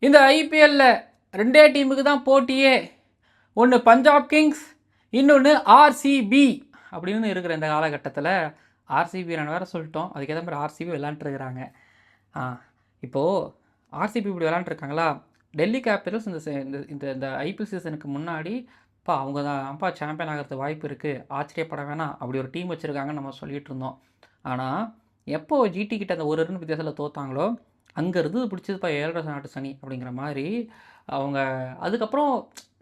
இந்த ஐபிஎல்ல ரெண்டே டீமுக்கு தான் போட்டியே. ஒன்று பஞ்சாப் கிங்ஸ், இன்னொன்று ஆர்சிபி அப்படின்னு இருக்கிற இந்த காலகட்டத்தில் ஆர்சிபி நான் வேறு சொல்லிட்டோம். அதுக்கேற்ற மாதிரி ஆர்சிபி விளாண்டுருக்குறாங்க. இப்போது ஆர்சிபி இப்படி விளாண்டுருக்காங்களா? டெல்லி கேபிட்டல்ஸ் இந்த இந்த இந்த ஐபிஎல் சீசனுக்கு முன்னாடி அவங்க தான்ப்பா சாம்பியன் ஆகிறது வாய்ப்பு இருக்குது, ஆச்சரியப்பட வேணாம், அப்படி ஒரு டீம் வச்சுருக்காங்கன்னு நம்ம சொல்லிகிட்டு இருந்தோம். ஆனால் எப்போ ஜிடி கிட்ட அந்த ஒரு ரன் வித்தியாசத்தில் தோத்தாங்களோ அங்கேருந்து பிடிச்சதுப்பா 7 நாட்டு சனி அப்படிங்கிற மாதிரி அவங்க அதுக்கப்புறம்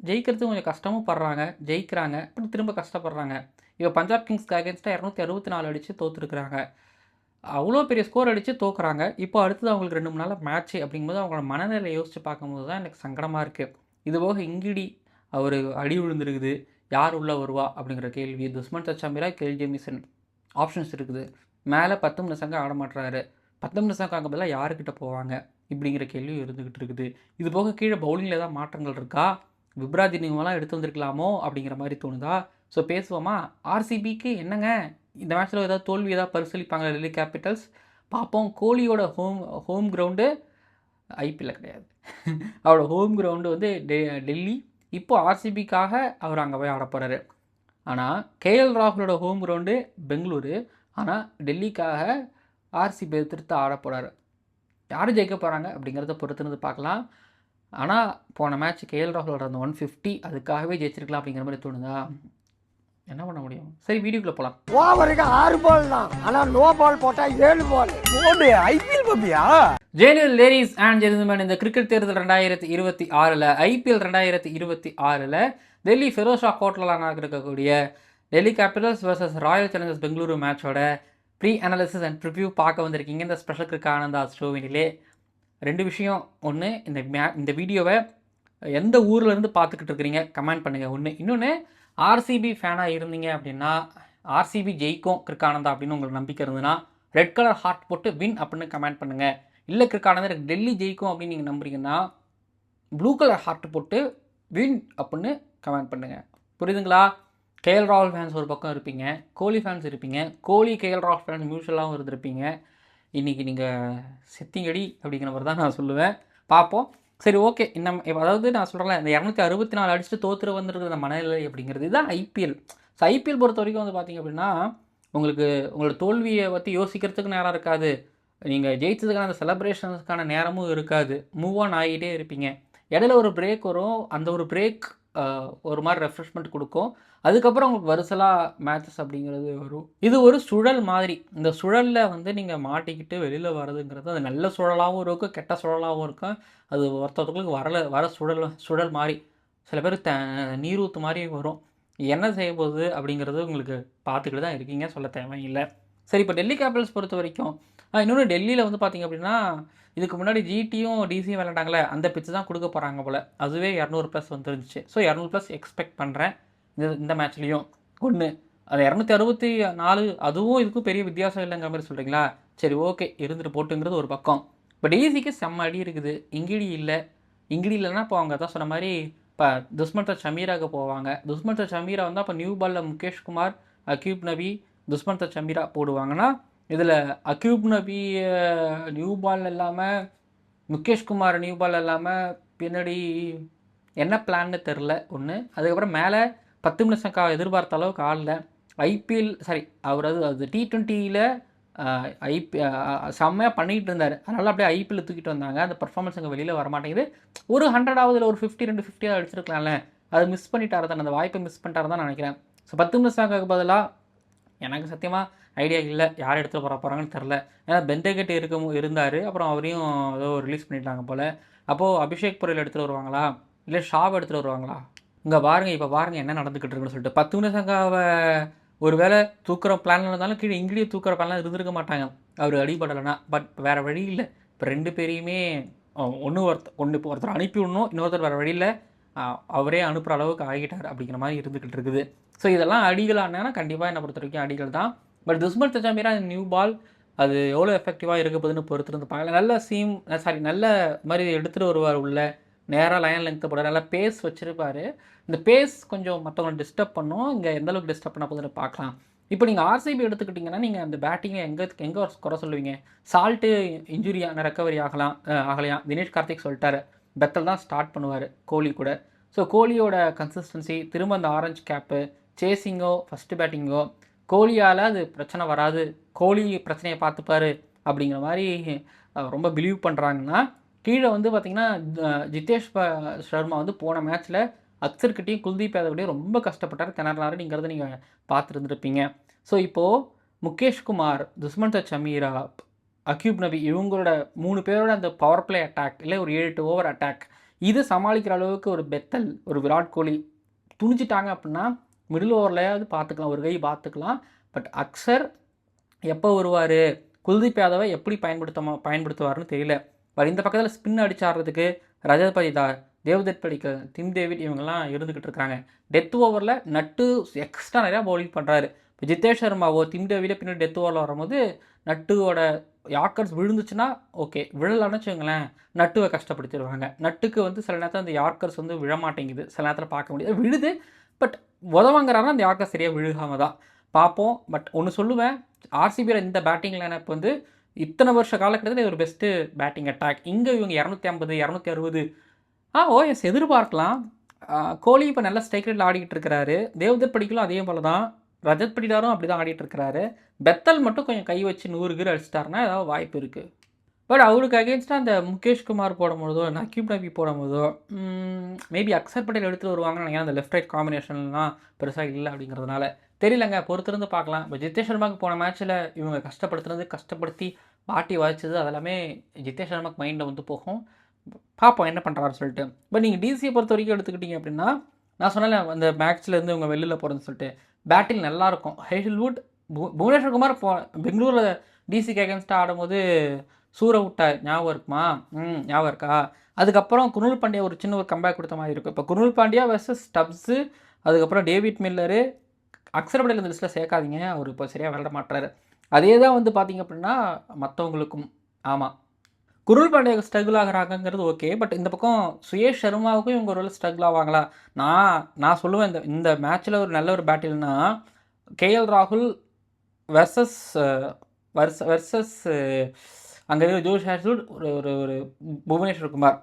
ஜெயிக்கிறதுக்கு கொஞ்சம் கஷ்டமும் படுறாங்க, ஜெயிக்கிறாங்க, அப்புறம் திரும்ப கஷ்டப்படுறாங்க. இப்போ பஞ்சாப் கிங்ஸ்க்கு அகேன்ஸ்டாக 264 அடித்து தோற்றுருக்குறாங்க. அவ்வளோ பெரிய ஸ்கோர் அடித்து தோக்குறாங்க. இப்போ அடுத்தது அவங்களுக்கு 2 3 நாள் மேட்ச்சு அப்படிங்கும்போது அவங்களோட மனநிலையை யோசித்து பார்க்கும்போது தான் எனக்கு சங்கடமாக இருக்குது. இதுபோக இங்கிடி அவர் அடி விழுந்துருக்குது, யார் உள்ளே வருவா அப்படிங்கிற கேள்வி. துஷ்மந்த் சமீரா, கேல் ஜேமிசன் ஆப்ஷன்ஸ் இருக்குது. மேலே 10 நிமிஷங்க ஆட மாட்டுறாரு. 10 நிமிஷம் காக்க பதிலாக யாருக்கிட்ட போவாங்க இப்படிங்கிற கேள்வி இருந்துக்கிட்டு இருக்குது. இது போக கீழே பவுலிங்கில் ஏதாவது மாற்றங்கள் இருக்கா, விப்ராஜ் இனிங்கெல்லாம் எடுத்து வந்திருக்கலாமோ அப்படிங்கிற மாதிரி தோணுதா? ஸோ பேசுவோமா? ஆர்சிபிக்கு என்னங்க இந்த மேட்ச்சில் ஏதாவது தோல்வி ஏதாவது பரிசீலிப்பாங்க டெல்லி கேபிட்டல்ஸ்? பார்ப்போம். கோலியோட ஹோம் கிரவுண்டு ஐபிஎல்ல கிடையாது. அவரோட ஹோம் கிரவுண்டு வந்து டெல்லி. இப்போ ஆர்சிபிக்காக அவர் அங்கே போய் ஆட போகிறாரு. ஆனால் கேஎல் ராகுலோட ஹோம் கிரவுண்டு பெங்களூரு. ஆனால் டெல்லிக்காக ஆர்சிபி எதிர்த்து ஆட போகிறாரு. யார் ஜெயிக்க போகிறாங்க அப்படிங்கிறத பொறுத்துருந்து பார்க்கலாம். ஆனால் போன மேட்ச் கேஎல் ராகுலோட அந்த 150 அதுக்காகவே ஜெயிச்சிருக்கலாம் அப்படிங்கிற மாதிரி தோணுதா? என்ன பண்ண முடியும்? சரி, வீடியோக்குள்ள போலாம். ஓவருக்கு 6 பால் தான், ஆனா நோ பால் போட்டா 7 பால். ஓடு ஐபிஎல் பப்பியா? ஜெனியல் லேடிஸ் அண்ட் ஜென்டில்மேன், இந்த கிரிக்கெட் தேர்தல் 2026 ஐபிஎல் 2026 டெல்லி ஃபெரோஷா கோட்ல நடக்கக்கூடிய Delhi Capitals versus Royal Challengers Bengaluru மேட்சோட ப்ரீ அனாலிசிஸ் அண்ட் ரிவ்யூ பார்க்க வந்திருக்கீங்க இந்த ஸ்பெஷல் கிரிக்கெட் ஆனந்தா ஷோவினிலே. 2 விஷயம். ஒன்று, இந்த வீடியோவை எந்த ஊர்லேருந்து பார்த்துக்கிட்டு இருக்கிறீங்க கமெண்ட் பண்ணுங்கள். ஒன்று. இன்னொன்று, ஆர்சிபி ஃபேனாக இருந்தீங்க அப்படின்னா, ஆர்சிபி ஜெயிக்கும் கிரிக்கானந்தா அப்படின்னு உங்களுக்கு நம்பிக்கை இருந்ததுன்னா ரெட் கலர் ஹார்ட் போட்டு வின் அப்படின்னு கமெண்ட் பண்ணுங்கள். இல்லை கிரிக்கானந்தா டெல்லி ஜெயிக்கும் அப்படின்னு நீங்கள் நம்புறீங்கன்னா ப்ளூ கலர் ஹார்ட் போட்டு வின் அப்படின்னு கமெண்ட் பண்ணுங்கள். புரியுதுங்களா? கேஎல் ராகுல் ஃபேன்ஸ் ஒரு பக்கம் இருப்பீங்க, கோலி ஃபேன்ஸ் இருப்பீங்க, கோலி கேஎல் ராகுல் ஃபேன்ஸ் மியூச்சுவலாகவும் இருந்திருப்பீங்க. இன்றைக்கி நீங்கள் செத்திங்கடி அப்படிங்கிற மாதிரி தான் நான் சொல்லுவேன். பார்ப்போம். சரி, ஓகே. அதாவது நான் சொல்கிறேன், இந்த 264 அடிச்சுட்டு தோற்று வந்துருக்குற இந்த மனநிலை அப்படிங்கிறது இதுதான் ஐபிஎல். ஸோ ஐபிஎல் பொறுத்த வரைக்கும் வந்து பார்த்திங்க அப்படின்னா உங்களோட தோல்வியை பற்றி யோசிக்கிறதுக்கு நேரம் இருக்காது, நீங்கள் ஜெயிச்சதுக்கான அந்த செலப்ரேஷன்ஸுக்கான நேரமும் இருக்காது. மூவ் ஆன் ஆகிட்டே இருப்பீங்க. இடையில ஒரு பிரேக் வரும், அந்த ஒரு பிரேக் ஒரு மாதிரி ரெஃப்ரெஷ்மெண்ட் கொடுக்கும். அதுக்கப்புறம் உங்களுக்கு வருசலாக மேட்சஸ் அப்படிங்கிறது வரும். இது ஒரு சுழல் மாதிரி. இந்த சுழலில் வந்து நீங்கள் மாட்டிக்கிட்டு வெளியில் வர்றதுங்கிறது அது நல்ல சுழலாகவும் இருக்கும், கெட்ட சுழலாகவும் இருக்கும். அது ஒருத்தவங்களுக்கு வர சுழல் மாதிரி. சில பேர் நீரூற்று மாதிரி வரும். என்ன செய்ய போகுது அப்படிங்கிறது உங்களுக்கு பார்த்துக்கிட்டு தான் இருக்கீங்க, சொல்ல தேவையில்லை. சரி, இப்போ டெல்லி கேபிட்டல்ஸ் பொறுத்த வரைக்கும் இன்னொன்று, டெல்லியில் வந்து பார்த்திங்க அப்படின்னா இதுக்கு முன்னாடி ஜிடியும் டிசியும் விளையாண்டாங்களே அந்த பிச்சு தான் கொடுக்க போகிறாங்க போல். அதுவே 200+ வந்துருந்துச்சு. ஸோ 200+ எக்ஸ்பெக்ட் பண்ணுறேன் இந்த மேட்ச்லேயும். ஒன்று, அது 264 அதுவும் இதுக்கும் பெரிய வித்தியாசம் இல்லைங்கிற மாதிரி சொல்கிறீங்களா? சரி, ஓகே, இருந்துட்டு போட்டுங்கிறது ஒரு பக்கம். இப்போ டிசிக்கு செம்ம அடி இருக்குது. இங்கிடி இல்லைன்னா இப்போ அவங்க தான் சொன்ன மாதிரி இப்போ துஷ்மந்த் சமீராவுக்கு போவாங்க. துஷ்மந்த் சமீரா வந்தால் இப்போ நியூ பாலில் முகேஷ்குமார், அக்யூப் நபி, துஷ்மந்த் சமீரா போடுவாங்கன்னா இதில் அக்யூப் நபி நியூ பால் இல்லாமல், முகேஷ்குமார் நியூ பால் இல்லாமல் பின்னாடி என்ன பிளான்னு தெரில. ஒன்று. அதுக்கப்புறம் மேலே 10 நிமிஷம் எதிர்பார்த்த அளவுக்கு ஆடல. அவர் அது T20யில் செம்மையாக பண்ணிக்கிட்டு இருந்தார். அதனால் அப்படியே ஐபிஎல் தூக்கிட்டு வந்தாங்க. அந்த பர்ஃபார்மன்ஸ் அங்கே வெளியில் வரமாட்டேங்குது. ஒரு 100ஆவதில் ஒரு 50 250 அடிச்சிருக்கலாம்ல, அது மிஸ் பண்ணிட்டாரு தான், அந்த வாய்ப்பை மிஸ் பண்ணிட்டாரு தான் நினைக்கிறேன். ஸோ 10 நிமிஷம் பதிலாக எனக்கு சத்தியமாக ஐடியா இல்லை யார் எடுத்துகிட்டு போகிறாங்கன்னு தெரில. ஏன்னா பெந்தகட் இருந்தார், அப்புறம் அவரையும் ஏதோ ரிலீஸ் பண்ணிட்டாங்க போல். அப்போது அபிஷேக் பொரியல் எடுத்துகிட்டு வருவாங்களா, இல்லை ஷாப் எடுத்துகிட்டு வருவாங்களா? இங்கே பாருங்கள், இப்போ பாருங்கள் என்ன நடந்துக்கிட்டு இருக்குன்னு சொல்லிட்டு. 10 நிமிஷங்காவை ஒரு வேளை தூக்குற பிளானில் இருந்தாலும் கீழே இங்கிலேயே தூக்குற பிளான்லாம் இருந்திருக்க மாட்டாங்க அவர் அடிபடலைன்னா. பட் வேறு வழி இல்லை. இப்போ 2 பேரையுமே ஒருத்தர் அனுப்பி விடணும், இன்னொருத்தர் வேறு வழியில் அவரே அனுப்புகிற அளவுக்கு ஆகிட்டார் அப்படிங்கிற மாதிரி இருந்துக்கிட்டு இருக்குது. ஸோ இதெல்லாம் அடிகளானா கண்டிப்பாக என்னை பொறுத்த வரைக்கும் அடிகள் தான். But Dushmantha Sameera new ball அது எவ்வளோ எஃபெக்டிவாக இருக்க போகுதுன்னு பொறுத்திருந்து பார்க்கலாம். நல்ல மாதிரி எடுத்துகிட்டு வருவார் உள்ள, நேராக லைன் லென்த்து போட நல்லா பேஸ் வச்சுருப்பார். இந்த பேஸ் கொஞ்சம் மற்றவங்களை டிஸ்டர்ப் பண்ணும். இங்கே எந்தளவுக்கு டிஸ்டர்ப் பண்ண போகுதுன்னு பார்க்கலாம். இப்போ நீங்கள் ஆர்சிபி எடுத்துக்கிட்டிங்கன்னா நீங்கள் அந்த பேட்டிங்கை எங்கே குறை சொல்லுவீங்க? சால்ட்டு இன்ஜுரியான ரெக்கவரி ஆகலையாம், தினேஷ் கார்த்திக் சொல்லிட்டாரு. பெத்தல் தான் ஸ்டார்ட் பண்ணுவார் கோலி கூட. ஸோ கோலியோட கன்சிஸ்டன்சி, திரும்ப அந்த ஆரஞ்சு கேப்பு, சேசிங்கோ, ஃபஸ்ட்டு பேட்டிங்கோ, கோலியால் அது பிரச்சனை வராது, கோலி பிரச்சனையை பார்த்துப்பாரு அப்படிங்கிற மாதிரி ரொம்ப பிலீவ் பண்ணுறாங்கன்னா, கீழே வந்து பார்த்திங்கன்னா ஜிதேஷ் சர்மா வந்து போன மேட்ச்சில் அக்சர்கிட்டையும் குல்தீப் யாதவ்கிட்டையும் ரொம்ப கஷ்டப்பட்டார், திணறினாருங்கிறத நீங்கள் பார்த்துருந்துருப்பீங்க. ஸோ இப்போது முகேஷ் குமார், துஷ்மந்தர் சமீரா, அக்யூப் நபி இவங்களோட 3 பேரோட அந்த பவர் பிளே அட்டாக், இல்லை ஒரு 7-8 ஓவர் அட்டாக், இது சமாளிக்கிற அளவுக்கு ஒரு பெத்தல், ஒரு விராட் கோலி துணிச்சிட்டாங்க அப்படின்னா மிடில் ஓவர்லையாவது பார்த்துக்கலாம், ஒரு கை பார்த்துக்கலாம். பட் அக்சர் எப்போ வருவார், குல்தீப் யாதவை எப்படி பயன்படுத்துவார்னு தெரியல. பட் இந்த பக்கத்தில் ஸ்பின் அடிச்சு ஆடுறதுக்கு ரஜத் பட்டிதார், தேவ்தத் படிக்கல், டிம் டேவிட் இவங்கெல்லாம் இருந்துக்கிட்டு இருக்காங்க. டெத் ஓவரில் நட்டு எக்ஸ்ட்ரா நிறையா பவுலிங் பண்ணுறாரு. இப்போ ஜிதேஷ் சர்மாவோ டிம் டேவிடே பின்னாடி டெத் ஓவரில் வரும்போது நட்டுவோட யார்க்கர்ஸ் விழுந்துச்சுன்னா ஓகே, விழலான்னு வச்சுக்கோங்களேன், நட்டுவை கஷ்டப்படுத்திடுவாங்க. நட்டுக்கு வந்து சில நேரத்தில் அந்த யார்க்கர்ஸ் வந்து விழமாட்டேங்குது, சில நேரத்தில் பார்க்க முடியாது, விழுது. பட் உதவாங்கிறாங்கன்னா அந்த யார்க்கர் சரியாக விழுகாமல் தான் பார்ப்போம். பட் ஒன்று சொல்லுவேன், ஆர்சிபியில் இந்த பேட்டிங் லைனப் வந்து இத்தனை வருஷ காலகட்டத்தில் ஒரு பெஸ்ட்டு பேட்டிங் அட்டாக். இங்கே இவங்க 250, 260 ஓஎஸ் எதிர்பார்க்கலாம். கோலி இப்போ நல்ல ஸ்ட்ரைக் ரேட்டில் ஆடிக்கிட்டு இருக்கிறாரு. தேவ்தத் படிக்கலும் அதே போல் தான், ரஜத் பட்டிதாரும் அப்படி தான் ஆடிட்டு இருக்கிறாரு. பெத்தல் மட்டும் கொஞ்சம் கை வச்சு 100 கீர் அடிச்சிட்டாருன்னா ஏதாவது வாய்ப்பு இருக்குது. பட் அவருக்கு அகேன்ஸ்டாக அந்த முகேஷ் குமார் போடும்போதோ, அக்யூப் நபி போடும்போதோ மேபி அக்சர் பட்டேல் எடுத்துகிட்டு வருவாங்கன்னு நினைக்கிறேன். அந்த லெஃப்ட் ரைட் காம்பினேஷன்லாம் பெருசாக இல்லை அப்படிங்கிறதுனால தெரியலங்க, பொறுத்திருந்து பார்க்கலாம். இப்போ ஜிதேஷ் சர்மாவுக்கு போன மேட்ச்சில் இவங்க கஷ்டப்படுத்தி பாட்டி வாய்ச்சது அதெல்லாமே ஜிதேஷ் சர்மாவுக்கு மைண்டில் வந்து போகும். பார்ப்போம் என்ன பண்ணுறாரு சொல்லிட்டு. பட் நீங்கள் டிசியை பொறுத்த வரைக்கும் எடுத்துக்கிட்டிங்க அப்படின்னா, நான் சொன்னேன் அந்த மேட்ச்லேருந்து இவங்க வெளியில் போகிறதுன்னு சொல்லிட்டு, பேட்டிங் நல்லாயிருக்கும். ஹேசல்வுட், புவனேஸ்வர் குமார் பெங்களூரில் டிசிக்கு அகேன்ஸ்டாக ஆடும்போது சூற விட்டார், ஞாபகம் இருக்குமா? ஞாபகம் இருக்கா? அதுக்கப்புறம் குருணால் பாண்டியா ஒரு சின்ன ஒரு கம்பேக் கொடுத்த மாதிரி இருக்கும். இப்போ குருணால் பாண்டியா வெர்சஸ் ஸ்டப்ஸு, அதுக்கப்புறம் டேவிட் மில்லரு, அக்சர் பட்டேல் இந்த லிஸ்ட்டில் சேர்க்காதீங்க, அவர் இப்போ சரியாக விளையாட மாட்டாரு. அதே தான் வந்து பார்த்திங்க அப்படின்னா மற்றவங்களுக்கும். ஆமாம், குருணால் பாண்டியா ஸ்ட்ரகிள் ஆகிறாங்கிறது ஓகே. பட் இந்த பக்கம் சுயேஷ் சர்மாவுக்கும் இவங்க ஒரு ஸ்ட்ரகிள் ஆவாங்களா? நான் சொல்லுவேன், இந்த மேட்ச்சில் ஒரு நல்ல ஒரு பேட்டில்னா கேஎல் ராகுல் வெர்சஸ் அங்கே இருக்கிற ஜோஷ் ஹேசல்வுட், ஒரு புவனேஸ்வர் குமார்.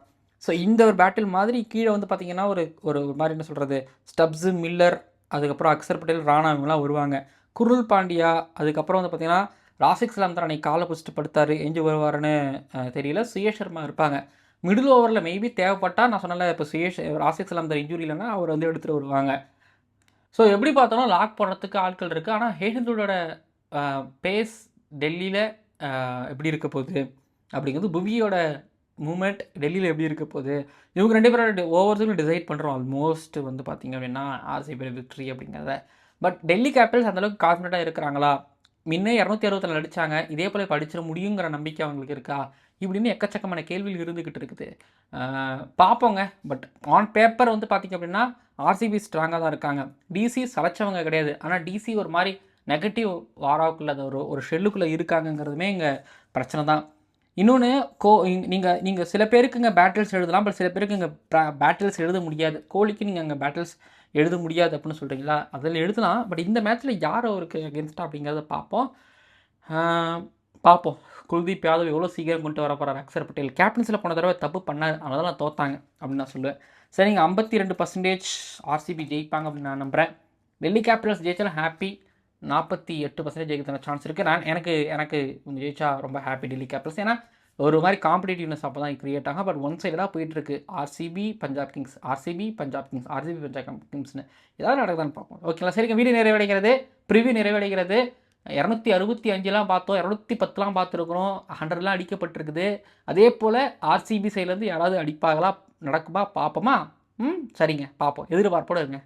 ஸோ இந்த ஒரு பேட்டில் மாதிரி கீழே வந்து பார்த்திங்கன்னா ஒரு மாதிரி என்ன சொல்கிறது, ஸ்டப்ஸு, மில்லர், அதுக்கப்புறம் அக்சர் பட்டேல், ராணா இவங்களாம் வருவாங்க. குருணால் பாண்டியா, அதுக்கப்புறம் வந்து பார்த்திங்கன்னா ராசிக் சலாம் தான் அன்றைக்கி காலை பிடிச்சிட்டு படுத்தார், எஞ்சி வருவாருன்னு தெரியல. சுயேஷ் சர்மா இருப்பாங்க மிடில் ஓவரில். மேபி தேவைப்பட்டால் நான் சொன்னல, இப்போ ராசிக் சலாம் தான் இன்ஜூரி இல்லைன்னா அவர் வந்து எடுத்துகிட்டு வருவாங்க. ஸோ எப்படி பார்த்தாலும் லாக் போடுறதுக்கு ஆட்கள் இருக்குது. ஆனால் ஹேசல்வுட்டோட பேஸ் டெல்லியில் எப்படி இருக்க போகுது அப்படிங்கிறது, புவியோட மூமெண்ட் டெல்லியில் எப்படி இருக்க போகுது, இவங்க 2 பேரோட ஓவர்ஸுக்கும் டிசைட் பண்ணுறோம் ஆல்மோஸ்ட் வந்து பார்த்திங்க அப்படின்னா ஆர்சிபி விக்ட்ரி அப்படிங்கிறத. பட் டெல்லி கேபிட்டல்ஸ் அந்தளவுக்கு கான்ஃபிடண்ட்டாக இருக்கிறாங்களா? முன்னே 264 அடித்தாங்க, இதே போல் இப்போ அடிச்சிட முடியுங்கிற நம்பிக்கை அவங்களுக்கு இருக்கா? இப்படின்னு எக்கச்சக்கமான கேள்விகள் இருந்துக்கிட்டு இருக்குது. பார்ப்போங்க. பட் ஆன் பேப்பர் வந்து பார்த்திங்க அப்படின்னா ஆர்சிபி ஸ்ட்ராங்காக தான் இருக்காங்க. டிசி சளைச்சவங்க கிடையாது. ஆனால் டிசி ஒரு மாதிரி நெகட்டிவ் வாராவுக்குள்ளே ஒரு ஷெல்லுக்குள்ளே இருக்காங்கங்கிறதுமே இங்கே பிரச்சனை தான். இன்னொன்று நீங்கள் சில பேருக்கு இங்கே பேட்டில்ஸ் எழுதலாம், பட் சில பேருக்கு இங்கே பேட்டில்ஸ் எழுத முடியாது. கோலிக்கு நீங்கள் அங்கே பேட்டில்ஸ் எழுத முடியாது அப்படின்னு சொல்கிறீங்களா? அதில் எழுதலாம். பட் இந்த மேட்ச்சில் யார் அவருக்கு அகேன்ஸ்டாக அப்படிங்கிறத பார்ப்போம். குல்தீப் யாதவ் எவ்வளோ சீக்கிரம் கொண்டு வர போகிறார். அக்சர் பட்டேல் கேப்டன்ஸில் போன தடவை தப்பு பண்ணார், அதனால தான் தோத்தாங்க அப்படின்னு நான் சொல்லுவேன். சரிங்க, 52% ஆர்சிபி ஜெயிப்பாங்க அப்படின்னு நான் நம்புகிறேன். டெல்லி கேபிட்டல்ஸ் ஜெயிச்சாலும் ஹாப்பி, 48% ஜெயிக்கிறதுக்கான சான்ஸ் இருக்குது. எனக்கு ஜெயிச்சா ரொம்ப ஹாப்பி டெல்லி கேபிட்டல்ஸ். ஏன்னா ஒரு மாதிரி காம்படிட்டிவ்னஸ் அப்போ தான் கிரியேட் ஆகும். பட் ஒன் சைடு தான் போயிட்டுருக்கு, ஆர்சிபி பஞ்சாப் கிங்ஸ்னு ஏதாவது நடக்குதான்னு பார்ப்போம். ஓகேங்களா? சரிங்க, வீடியோ நிறைவடைகிறது, ப்ரிவியூ நிறைவடைகிறது. 265 பார்த்தோம், 210 பார்த்துருக்குறோம், 100 அடிக்கப்பட்டிருக்குது. அதே போல் ஆர்சிபி சைட்லேருந்து யாராவது அடிப்பாங்களா, நடக்குமா பார்ப்போமா? சரிங்க, பார்ப்போம், எதிர்பார்ப்போடு இருங்க.